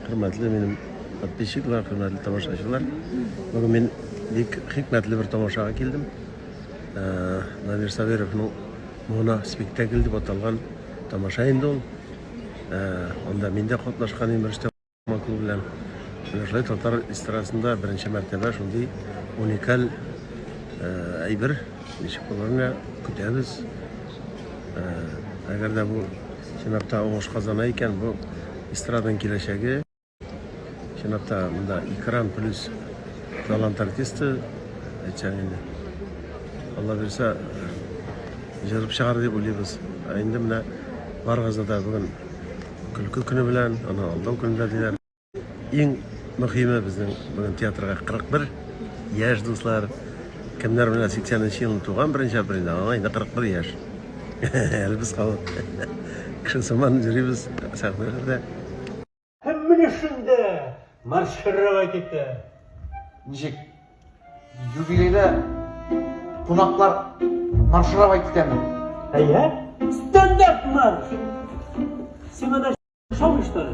Hürmetli benim подписчиклар, hürmetli тамашачылар. Бүгін мен бик хикмәтле бер тамашага килдем. Намир Сабировның Мона спектакль дип аталган тамаша инде ул. Анда мин дә катнашкан имештә клуб белән. Шулай татар эстрадасында беренче мәртәбә шундый уникаль әйбер ничек буларны көтәбез. Әгәр дә бу чынлапта уңыш казана икән, бу эстраданың киләчәге. Чынлапта монда экран плюс талант артисты әйтсәң инде. Алла бирсә, җырып чыгар дип уйлыйбыз. Инде менә барыгызны да бүген көлке көне белән, аны алдау көнендә диләр. Иң мөһиме безнең бүген театрга 41 яшь дуслар. Кемнәр менә 80нче елны туган 1 апрельдә, аңа инде 41 яшь. Әле без калып кеше сыман йөрибез сәхнәләрдә. Һәммәне шунда маршрава китте. Ничек? Юбилейда кунаклар маршрава китәме? Әйе? Стандарт марш. Симада шоу что ли?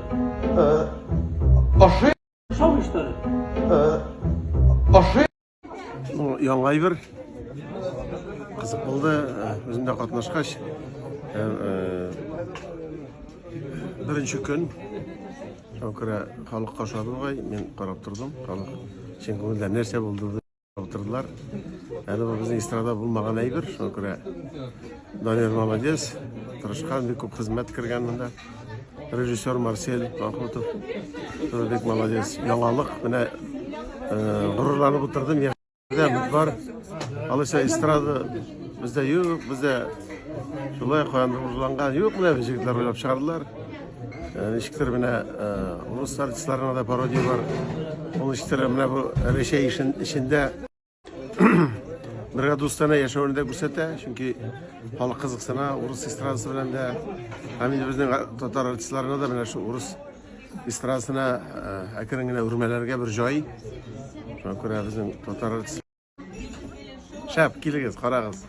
Ашы? Шоу что ли? Ашы? Ну, яңа әйбер. Кызык булды, үзем дә катнашкач. Беренче көн шакыра халыкка шадылгай, мен карап тордым. Халык чын күңелдә нәрсә булды дип утырдылар. Әле бу безнең эстрада булмаган әйбер, шакыра Данир молодец, тырышкан, бик күп хезмәт кергән монда. Режиссер Марсель Махмутов, бик молодец. Яңалык менә горурланып утырдым. Бар. Алайса эстрада бездә юк, бездә шулай куандырылган юк, менә җегетләр уйлап чыгардылар. Ничектер менә рус артистларына да пародия бар. Ул ничектер менә бу Рәшәй ишендә бер дустана яшәвен дә күрсәтә, чөнки халык кызыксына урыс эстрадасы белән дә, һәм инде безнең татар артистларына да менә шу урыс эстрадасына әкрен генә үрмәләргә бер җай. Шуңа күрә безнең татар артистлар шәп килегез, карагыз.